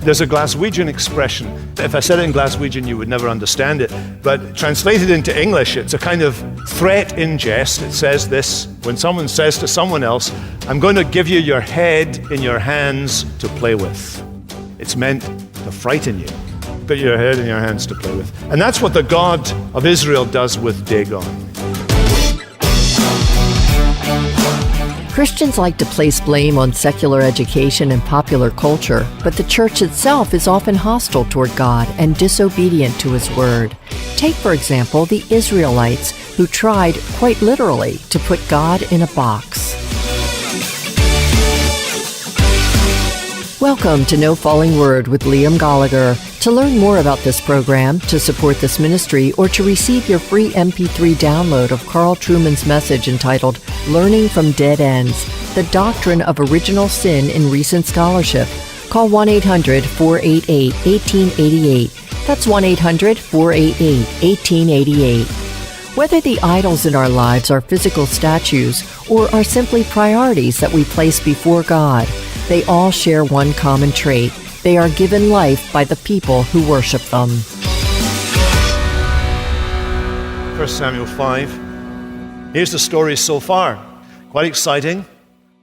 There's a Glaswegian expression. If I said it in Glaswegian, you would never understand it. But translated into English, it's a kind of threat in jest. It says this: when someone says to someone else, I'm going to give you your head in your hands to play with. It's meant to frighten you. Put your head in your hands to play with. And that's what the God of Israel does with Dagon. Christians like to place blame on secular education and popular culture, but the church itself is often hostile toward God and disobedient to His word. Take, for example, the Israelites, who tried, quite literally, to put God in a box. Welcome to No Falling Word with Liam Gallagher. To learn more about this program, to support this ministry, or to receive your free MP3 download of Carl Trueman's message entitled Learning from Dead Ends, The Doctrine of Original Sin in Recent Scholarship, call 1-800-488-1888. That's 1-800-488-1888. Whether the idols in our lives are physical statues or are simply priorities that we place before God, they all share one common trait. They are given life by the people who worship them. 1 Samuel 5. Here's the story so far. Quite exciting.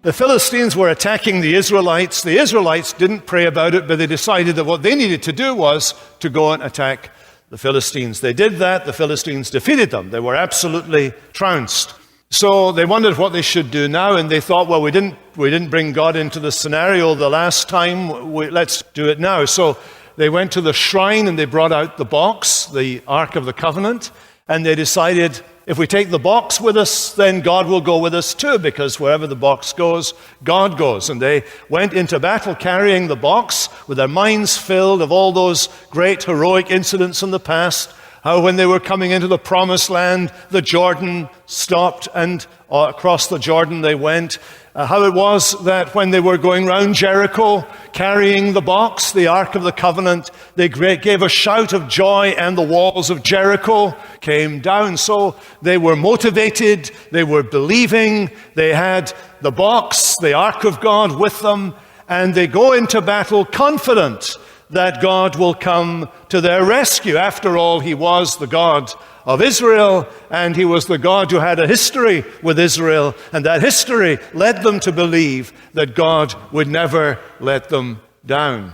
The Philistines were attacking the Israelites. The Israelites didn't pray about it, but they decided that what they needed to do was to go and attack the Philistines. They did that. The Philistines defeated them. They were absolutely trounced. So they wondered what they should do now, and they thought, well, we didn't bring God into the scenario the last time. Let's do it now. So they went to the shrine and they brought out the box, the Ark of the Covenant, and they decided, if we take the box with us, then God will go with us too, because wherever the box goes, God goes. And they went into battle carrying the box with their minds filled of all those great heroic incidents in the past. How when they were coming into the promised land, the Jordan stopped and across the Jordan they went. How it was that when they were going round Jericho, carrying the box, the Ark of the Covenant, they gave a shout of joy and the walls of Jericho came down. So they were motivated, they were believing, they had the box, the Ark of God with them, and they go into battle confident that God will come to their rescue. After all, He was the God of Israel, and He was the God who had a history with Israel, and that history led them to believe that God would never let them down.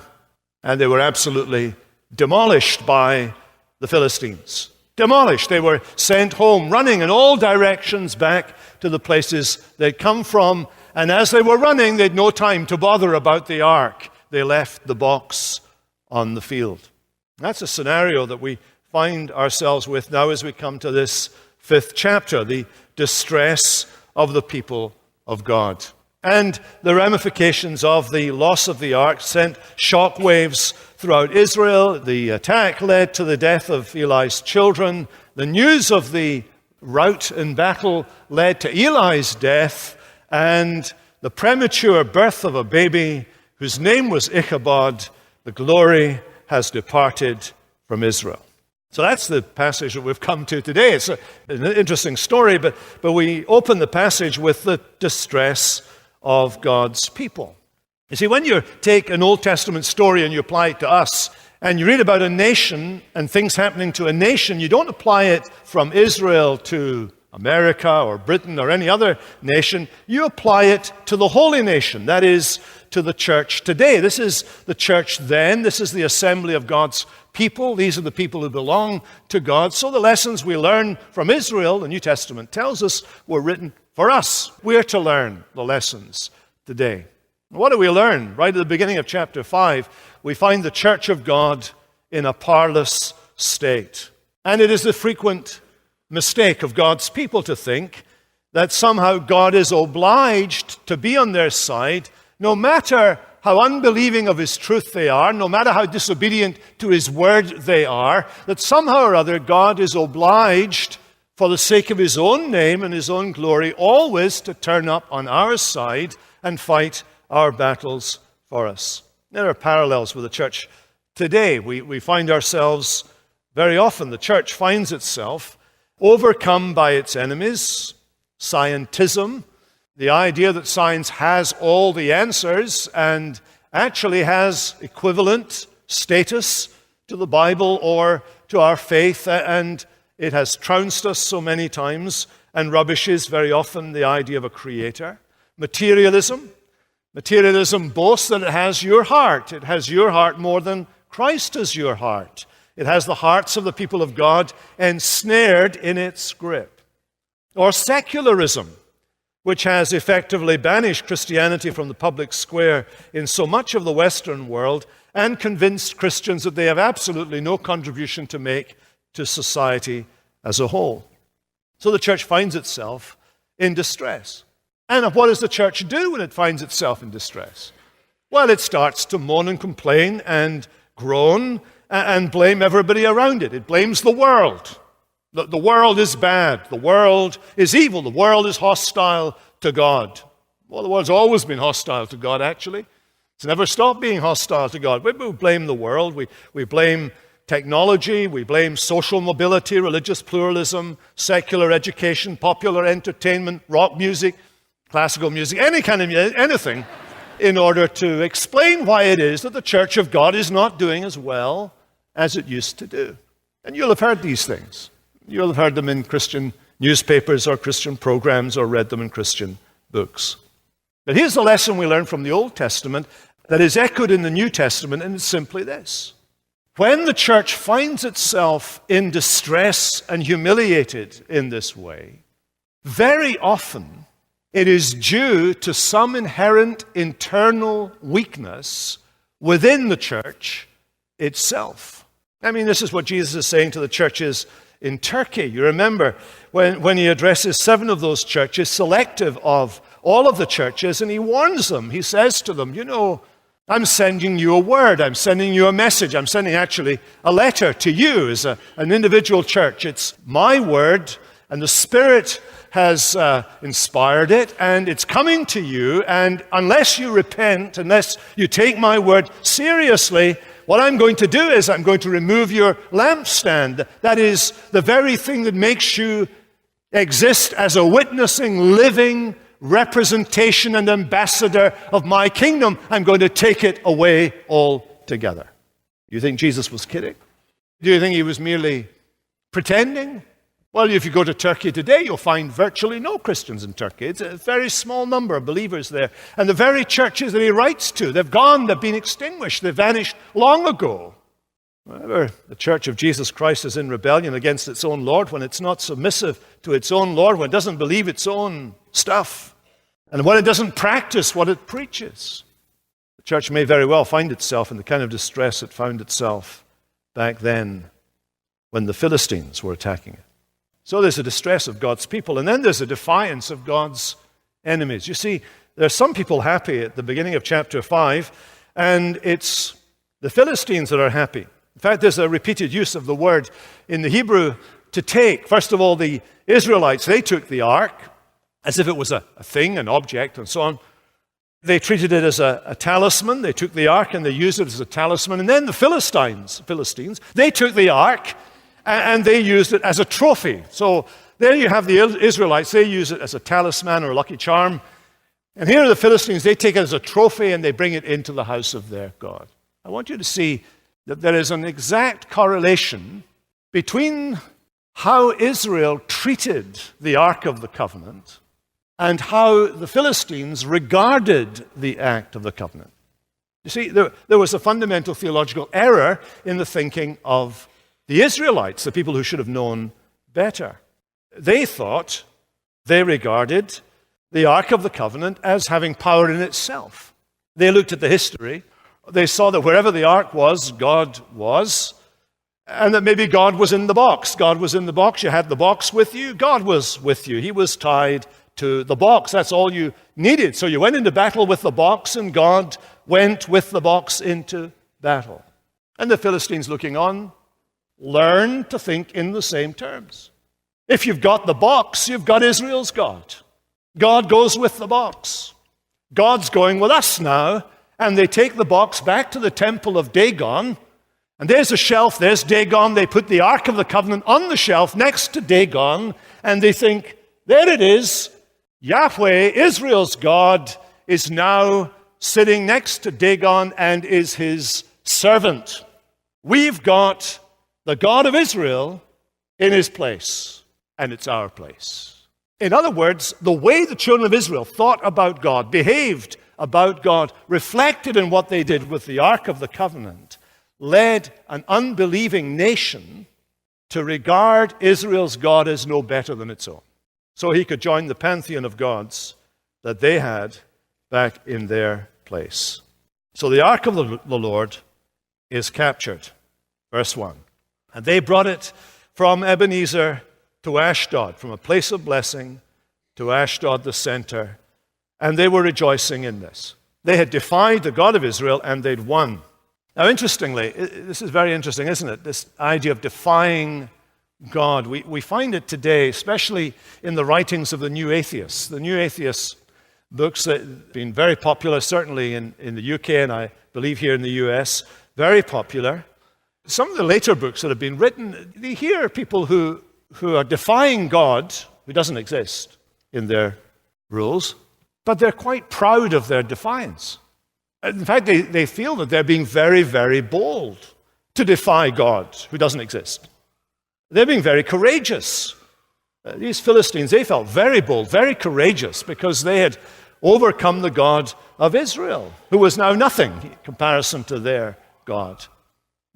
And they were absolutely demolished by the Philistines. Demolished. They were sent home, running in all directions back to the places they'd come from, and as they were running, they'd no time to bother about the ark. They left the box on the field. That's a scenario that we find ourselves with now as we come to this 5th chapter, the distress of the people of God. And the ramifications of the loss of the ark sent shock waves throughout Israel. The attack led to the death of Eli's children. The news of the rout in battle led to Eli's death and the premature birth of a baby whose name was Ichabod. The glory has departed from Israel. So that's the passage that we've come to today. It's an interesting story, but we open the passage with the distress of God's people. You see, when you take an Old Testament story and you apply it to us, and you read about a nation and things happening to a nation, you don't apply it from Israel to America or Britain or any other nation. You apply it to the holy nation, that is, to the church today. This is the church then. This is the assembly of God's people. These are the people who belong to God. So the lessons we learn from Israel, the New Testament tells us, were written for us. We're to learn the lessons today. What do we learn? Right at the beginning of chapter 5, we find the church of God in a parlous state. And it is the frequent mistake of God's people to think that somehow God is obliged to be on their side, no matter how unbelieving of His truth they are, no matter how disobedient to His word they are, that somehow or other God is obliged, for the sake of His own name and His own glory, always to turn up on our side and fight our battles for us. There are parallels with the church today. We find ourselves, very often the church finds itself overcome by its enemies, scientism, the idea that science has all the answers, and actually has equivalent status to the Bible or to our faith, and it has trounced us so many times and rubbishes very often the idea of a creator. Materialism boasts that it has your heart. It has your heart more than Christ has your heart. It has the hearts of the people of God ensnared in its grip. Or secularism, which has effectively banished Christianity from the public square in so much of the Western world and convinced Christians that they have absolutely no contribution to make to society as a whole. So the church finds itself in distress. And what does the church do when it finds itself in distress? Well, it starts to moan and complain and groan and blame everybody around it. It blames the world. The world is bad. The world is evil. The world is hostile to God. Well, the world's always been hostile to God, actually. It's never stopped being hostile to God. We blame the world. We blame technology. We blame social mobility, religious pluralism, secular education, popular entertainment, rock music, classical music, any kind of anything, in order to explain why it is that the Church of God is not doing as well as it used to do. And you'll have heard these things. You'll have heard them in Christian newspapers or Christian programs or read them in Christian books. But here's the lesson we learn from the Old Testament that is echoed in the New Testament, and it's simply this. When the church finds itself in distress and humiliated in this way, very often it is due to some inherent internal weakness within the church itself. I mean, this is what Jesus is saying to the churches in Turkey. You remember when he addresses 7 of those churches, selective of all of the churches, and he warns them. He says to them, I'm sending you a word. I'm sending you a message. I'm sending actually a letter to you as an individual church. It's my word, and the Spirit has inspired it, and it's coming to you, and unless you repent, unless you take my word seriously, what I'm going to do is I'm going to remove your lampstand. That is the very thing that makes you exist as a witnessing, living representation and ambassador of my kingdom. I'm going to take it away altogether. You think Jesus was kidding? Do you think he was merely pretending? Well, if you go to Turkey today, you'll find virtually no Christians in Turkey. It's a very small number of believers there. And the very churches that he writes to, they've gone, they've been extinguished, they've vanished long ago. Whenever the Church of Jesus Christ is in rebellion against its own Lord, when it's not submissive to its own Lord, when it doesn't believe its own stuff, and when it doesn't practice what it preaches, the church may very well find itself in the kind of distress it found itself back then when the Philistines were attacking it. So there's a distress of God's people, and then there's a defiance of God's enemies. You see, there are some people happy at the beginning of chapter 5, and it's the Philistines that are happy. In fact, there's a repeated use of the word in the Hebrew to take. First of all, the Israelites, they took the ark as if it was a thing, an object, and so on. They treated it as a talisman. They took the ark and they used it as a talisman. And then the Philistines, they took the ark and they used it as a trophy. So there you have the Israelites. They use it as a talisman or a lucky charm. And here are the Philistines. They take it as a trophy and they bring it into the house of their God. I want you to see that there is an exact correlation between how Israel treated the Ark of the Covenant and how the Philistines regarded the Act of the Covenant. You see, there was a fundamental theological error in the thinking of the Israelites, the people who should have known better. They regarded the Ark of the Covenant as having power in itself. They looked at the history. They saw that wherever the Ark was, God was, and that maybe God was in the box. God was in the box. You had the box with you. God was with you. He was tied to the box. That's all you needed. So you went into battle with the box, and God went with the box into battle. And the Philistines, looking on, learned to think in the same terms. If you've got the box, you've got Israel's God. God goes with the box. God's going with us now. And they take the box back to the temple of Dagon. And there's a shelf, there's Dagon. They put the Ark of the Covenant on the shelf next to Dagon. And they think, there it is. Yahweh, Israel's God, is now sitting next to Dagon and is his servant. We've got the God of Israel in his place, and it's our place. In other words, the way the children of Israel thought about God, behaved about God, reflected in what they did with the Ark of the Covenant, led an unbelieving nation to regard Israel's God as no better than its own. So he could join the pantheon of gods that they had back in their place. So the Ark of the Lord is captured. Verse 1. And they brought it from Ebenezer to Ashdod, from a place of blessing to Ashdod, the center, and they were rejoicing in this. They had defied the God of Israel, and they'd won. Now, interestingly, this is very interesting, isn't it? This idea of defying God. We find it today, especially in the writings of the New Atheists. The New Atheists books that have been very popular, certainly in the UK and I believe here in the US, very popular. Some of the later books that have been written, they hear people who are defying God, who doesn't exist in their rules, but they're quite proud of their defiance. In fact, they feel that they're being very, very bold to defy God, who doesn't exist. They're being very courageous. These Philistines, they felt very bold, very courageous, because they had overcome the God of Israel, who was now nothing in comparison to their God.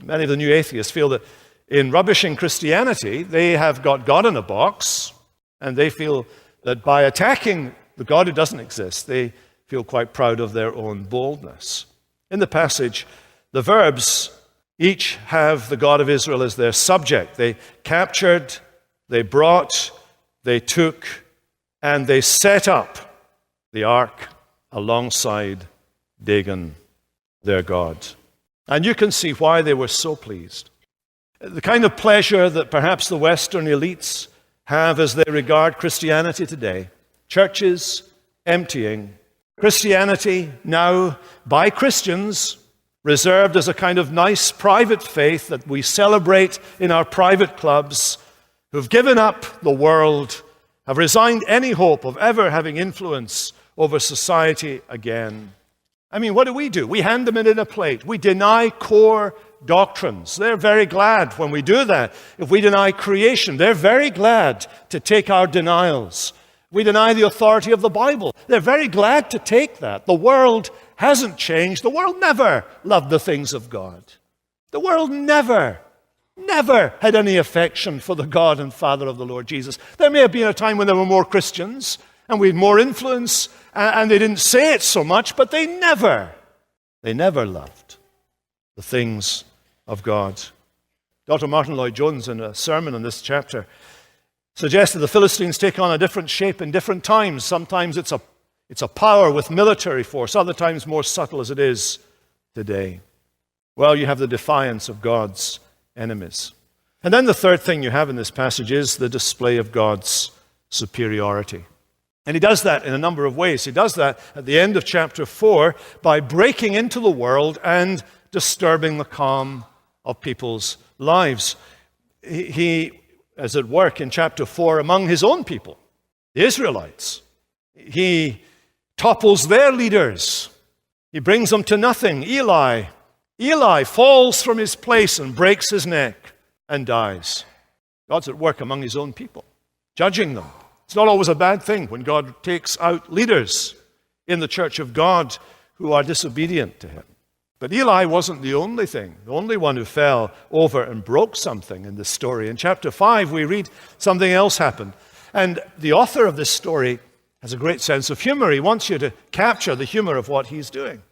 Many of the new atheists feel that in rubbishing Christianity, they have got God in a box, and they feel that by attacking the God who doesn't exist, they feel quite proud of their own boldness. In the passage, the verbs each have the God of Israel as their subject. They captured, they brought, they took, and they set up the ark alongside Dagon, their God. And you can see why they were so pleased. The kind of pleasure that perhaps the Western elites have as they regard Christianity today. Churches emptying. Christianity now, by Christians, reserved as a kind of nice private faith that we celebrate in our private clubs, who've given up the world, have resigned any hope of ever having influence over society again. I mean, what do? We hand them in a plate. We deny core doctrines. They're very glad when we do that. If we deny creation, they're very glad to take our denials. We deny the authority of the Bible. They're very glad to take that. The world hasn't changed. The world never loved the things of God. The world never had any affection for the God and Father of the Lord Jesus. There may have been a time when there were more Christians and we had more influence and they didn't say it so much, but they never loved the things of God. Dr. Martin Lloyd-Jones, in a sermon on this chapter, suggested the Philistines take on a different shape in different times. Sometimes it's a power with military force, other times more subtle as it is today. Well, you have the defiance of God's enemies. And then the third thing you have in this passage is the display of God's superiority. And he does that in a number of ways. He does that at the end of chapter 4 by breaking into the world and disturbing the calm of people's lives. He is at work in chapter 4 among his own people, the Israelites. He topples their leaders. He brings them to nothing. Eli falls from his place and breaks his neck and dies. God's at work among his own people, judging them. It's not always a bad thing when God takes out leaders in the church of God who are disobedient to him. But Eli wasn't the only thing, the only one who fell over and broke something in this story. In chapter 5, we read something else happened. And the author of this story has a great sense of humor. He wants you to capture the humor of what he's doing.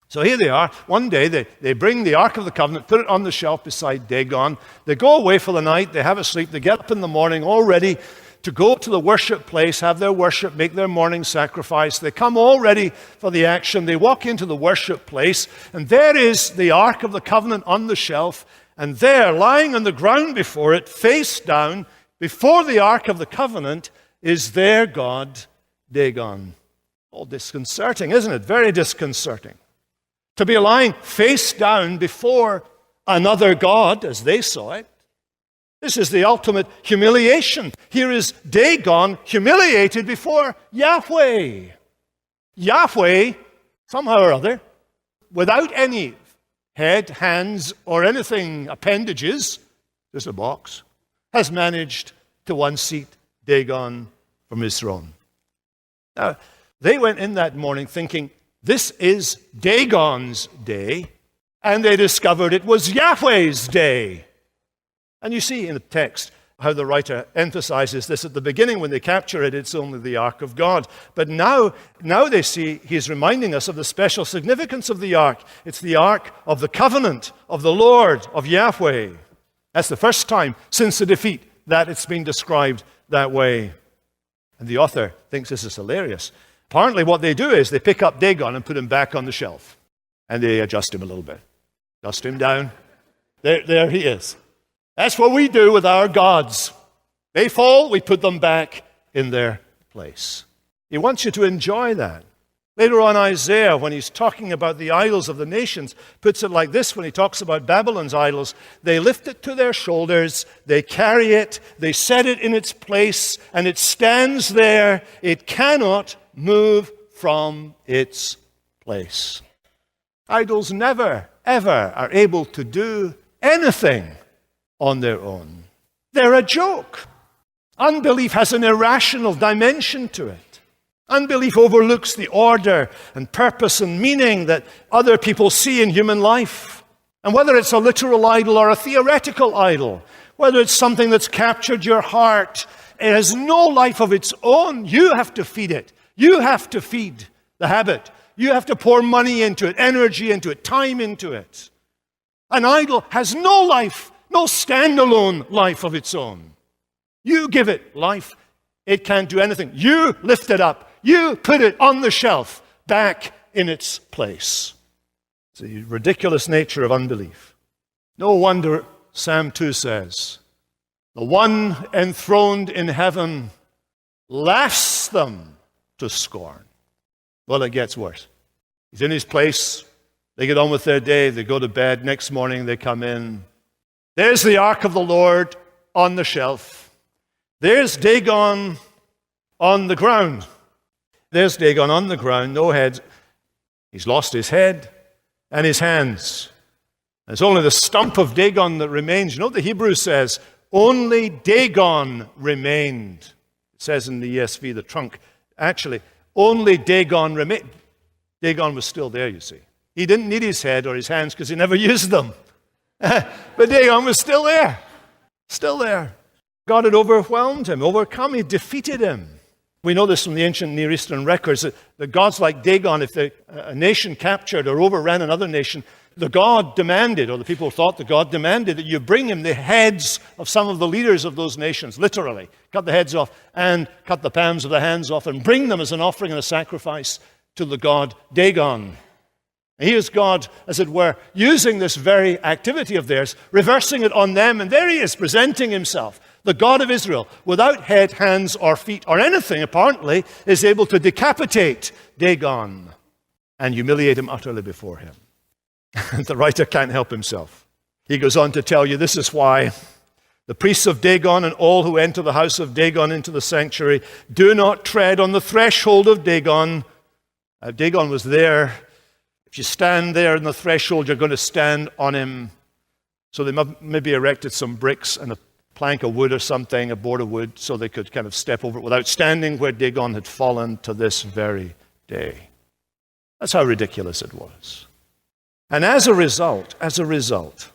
So here they are. One day, they bring the Ark of the Covenant, put it on the shelf beside Dagon. They go away for the night. They have a sleep. They get up in the morning all ready to go to the worship place, have their worship, make their morning sacrifice. They come all ready for the action. They walk into the worship place, and there is the Ark of the Covenant on the shelf, and there, lying on the ground before it, face down, before the Ark of the Covenant, is their god, Dagon. All disconcerting, isn't it? Very disconcerting. To be lying face down before another god, as they saw it. This is the ultimate humiliation. Here is Dagon humiliated before Yahweh. Yahweh somehow or other, without any head, hands, or anything, appendages, just a box, has managed to unseat Dagon from his throne. Now, they went in that morning thinking, this is Dagon's day, and they discovered it was Yahweh's day. And you see in the text how the writer emphasizes this at the beginning. When they capture it, it's only the ark of God. But now they see he's reminding us of the special significance of the ark. It's the ark of the covenant of the Lord, of Yahweh. That's the first time since the defeat that it's been described that way. And the author thinks this is hilarious. Apparently what they do is they pick up Dagon and put him back on the shelf. And they adjust him a little bit. Adjust him down. There he is. That's what we do with our gods. They fall, we put them back in their place. He wants you to enjoy that. Later on, Isaiah, when he's talking about the idols of the nations, puts it like this when he talks about Babylon's idols. They lift it to their shoulders, they carry it, they set it in its place, and it stands there. It cannot move from its place. Idols never, ever are able to do anything on their own. They're a joke. Unbelief has an irrational dimension to it. Unbelief overlooks the order and purpose and meaning that other people see in human life. And whether it's a literal idol or a theoretical idol, whether it's something that's captured your heart, it has no life of its own. You have to feed it. You have to feed the habit. You have to pour money into it, energy into it, time into it. An idol has no life, no standalone life of its own. You give it life, it can't do anything. You lift it up. You put it on the shelf, back in its place. It's the ridiculous nature of unbelief. No wonder Psalm 2 says, the one enthroned in heaven laughs them to scorn. Well, it gets worse. He's in his place. They get on with their day. They go to bed. Next morning, they come in. There's the ark of the Lord on the shelf. There's Dagon on the ground. There's Dagon on the ground, no head. He's lost his head and his hands. And it's only the stump of Dagon that remains. You know what the Hebrew says? Only Dagon remained. It says in the ESV, the trunk. Actually, only Dagon remained. Dagon was still there, you see. He didn't need his head or his hands because he never used them. But Dagon was still there. Still there. God had overwhelmed him, overcome him, defeated him. We know this from the ancient Near Eastern records, that gods like Dagon, if a nation captured or overran another nation, the god demanded, or the people thought the god demanded, that you bring him the heads of some of the leaders of those nations, literally. Cut the heads off and cut the palms of the hands off and bring them as an offering and a sacrifice to the god Dagon. And here's God, as it were, using this very activity of theirs, reversing it on them, and there he is, presenting himself. The God of Israel, without head, hands, or feet, or anything, apparently, is able to decapitate Dagon and humiliate him utterly before him. The writer can't help himself. He goes on to tell you, this is why the priests of Dagon and all who enter the house of Dagon into the sanctuary do not tread on the threshold of Dagon. Dagon was there. If you stand there on the threshold, you're going to stand on him. So they maybe erected some bricks and a plank of wood or something, a board of wood, so they could kind of step over it without standing where Dagon had fallen to this very day. That's how ridiculous it was. And as a result,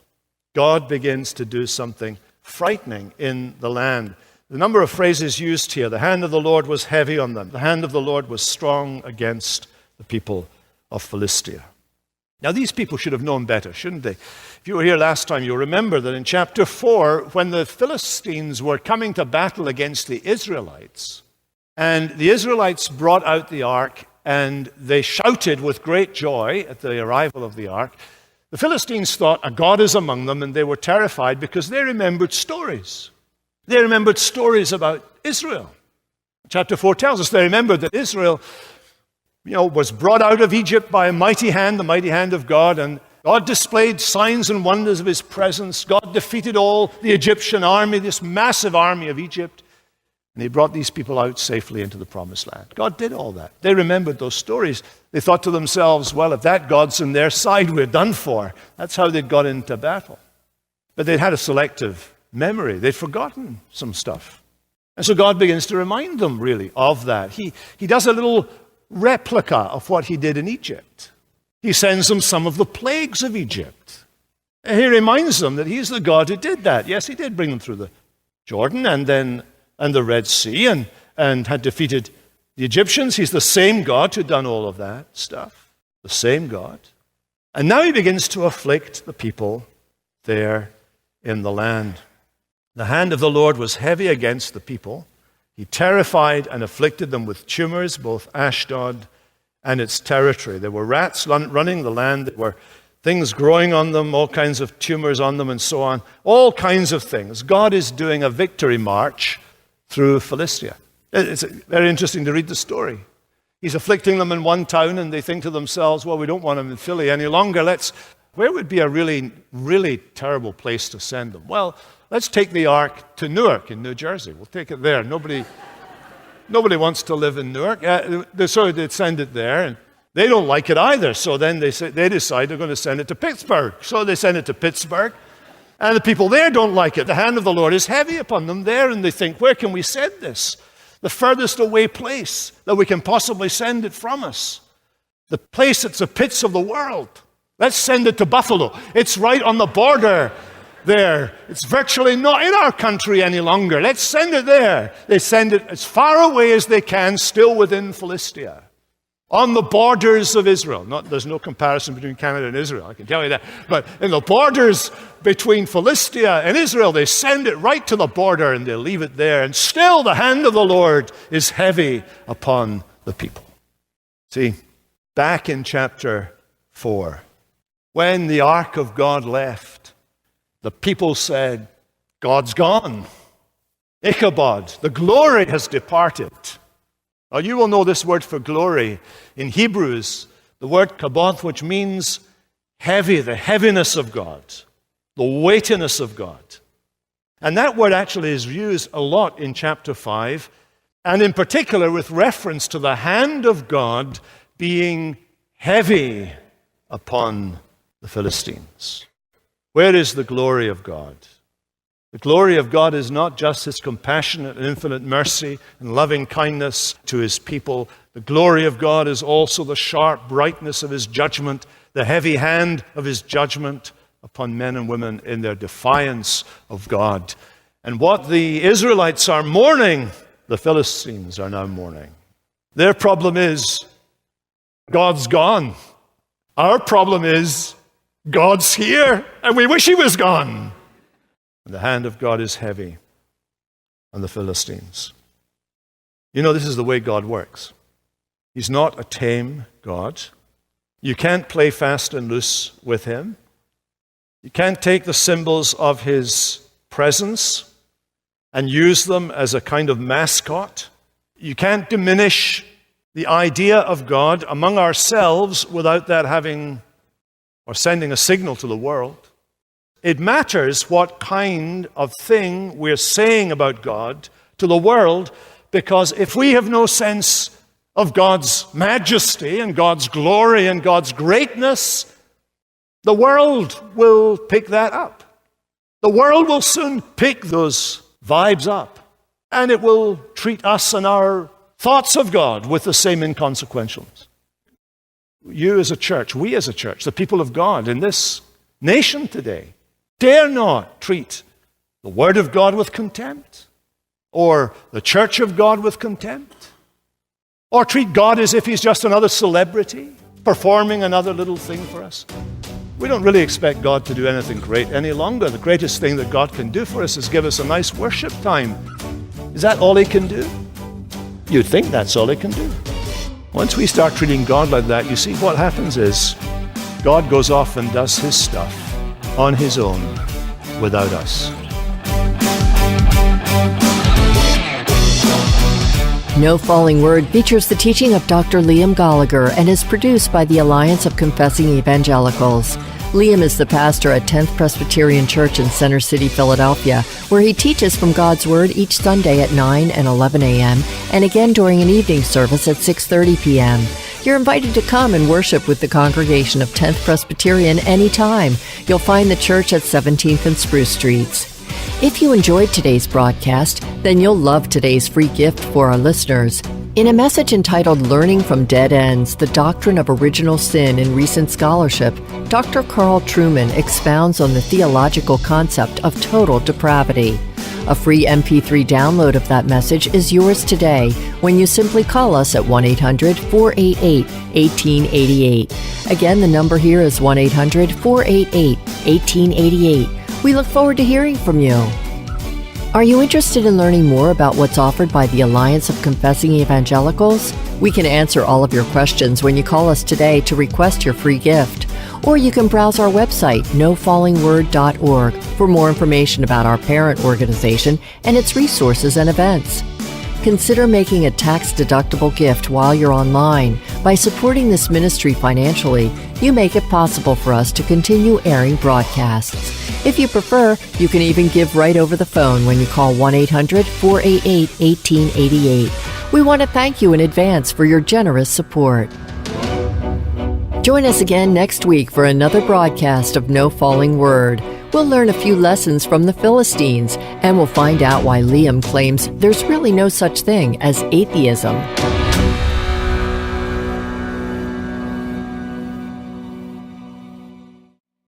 God begins to do something frightening in the land. The number of phrases used here, the hand of the Lord was heavy on them. The hand of the Lord was strong against the people of Philistia. Now, these people should have known better, shouldn't they? If you were here last time, you'll remember that in chapter 4, when the Philistines were coming to battle against the Israelites, and the Israelites brought out the ark, and they shouted with great joy at the arrival of the ark, the Philistines thought a god is among them, and they were terrified because they remembered stories. They remembered stories about Israel. Chapter 4 tells us they remembered that Israel was brought out of Egypt by a mighty hand, the mighty hand of God, and God displayed signs and wonders of his presence. God defeated all the Egyptian army, this massive army of Egypt. And he brought these people out safely into the promised land. God did all that. They remembered those stories. They thought to themselves, well, if that God's on their side, we're done for. That's how they'd got into battle. But they'd had a selective memory. They'd forgotten some stuff. And so God begins to remind them, really, of that. He does a little replica of what he did in Egypt. He sends them some of the plagues of Egypt. And he reminds them that he's the God who did that. Yes, he did bring them through the Jordan and the Red Sea and had defeated the Egyptians. He's the same God who'd done all of that stuff. The same God. And now he begins to afflict the people there in the land. The hand of the Lord was heavy against the people. He terrified and afflicted them with tumors, both Ashdod and its territory. There were rats running the land. There were things growing on them, all kinds of tumors on them and so on. All kinds of things. God is doing a victory march through Philistia. It's very interesting to read the story. He's afflicting them in one town and they think to themselves, well, we don't want them in Philly any longer. Where would be a really, really terrible place to send them? Well, let's take the ark to Newark in New Jersey. We'll take it there. Nobody wants to live in Newark. So they'd send it there, and they don't like it either. So then they decide they're going to send it to Pittsburgh. So they send it to Pittsburgh, and the people there don't like it. The hand of the Lord is heavy upon them there, and they think, where can we send this? The furthest away place that we can possibly send it from us. The place that's the pits of the world. Let's send it to Buffalo. It's right on the border there. It's virtually not in our country any longer. Let's send it there. They send it as far away as they can, still within Philistia, on the borders of Israel. There's no comparison between Canada and Israel, I can tell you that. But in the borders between Philistia and Israel, they send it right to the border and they leave it there. And still the hand of the Lord is heavy upon the people. See, back in chapter 4, when the ark of God left, the people said, God's gone. Ichabod, the glory has departed. Now you will know this word for glory. In Hebrews, the word kaboth, which means heavy, the heaviness of God, the weightiness of God. And that word actually is used a lot in chapter 5, and in particular with reference to the hand of God being heavy upon the Philistines. Where is the glory of God? The glory of God is not just his compassionate and infinite mercy and loving kindness to his people. The glory of God is also the sharp brightness of his judgment, the heavy hand of his judgment upon men and women in their defiance of God. And what the Israelites are mourning, the Philistines are now mourning. Their problem is God's gone. Our problem is God's here, and we wish he was gone. And the hand of God is heavy on the Philistines. You know, this is the way God works. He's not a tame God. You can't play fast and loose with him. You can't take the symbols of his presence and use them as a kind of mascot. You can't diminish the idea of God among ourselves without that having or sending a signal to the world. It matters what kind of thing we're saying about God to the world, because if we have no sense of God's majesty and God's glory and God's greatness, the world will pick that up. The world will soon pick those vibes up, and it will treat us and our thoughts of God with the same inconsequentialness. You as a church, we as a church, the people of God in this nation today, dare not treat the Word of God with contempt, or the church of God with contempt, or treat God as if he's just another celebrity performing another little thing for us. We don't really expect God to do anything great any longer. The greatest thing that God can do for us is give us a nice worship time. Is that all he can do? You'd think that's all he can do. Once we start treating God like that, you see what happens is God goes off and does his stuff on his own without us. No Falling Word features the teaching of Dr. Liam Gallagher and is produced by the Alliance of Confessing Evangelicals. Liam is the pastor at 10th Presbyterian Church in Center City, Philadelphia, where he teaches from God's Word each Sunday at 9 and 11 a.m. and again during an evening service at 6:30 p.m. You're invited to come and worship with the congregation of 10th Presbyterian anytime. You'll find the church at 17th and Spruce Streets. If you enjoyed today's broadcast, then you'll love today's free gift for our listeners. In a message entitled Learning from Dead Ends, the Doctrine of Original Sin in Recent Scholarship, Dr. Carl Trueman expounds on the theological concept of total depravity. A free MP3 download of that message is yours today when you simply call us at 1-800-488-1888. Again, the number here is 1-800-488-1888. We look forward to hearing from you. Are you interested in learning more about what's offered by the Alliance of Confessing Evangelicals? We can answer all of your questions when you call us today to request your free gift. Or you can browse our website, nofallingword.org, for more information about our parent organization and its resources and events. Consider making a tax-deductible gift while you're online. By supporting this ministry financially, you make it possible for us to continue airing broadcasts. If you prefer, you can even give right over the phone when you call 1-800-488-1888. We want to thank you in advance for your generous support. Join us again next week for another broadcast of No Falling Word. We'll learn a few lessons from the Philistines, and we'll find out why Liam claims there's really no such thing as atheism.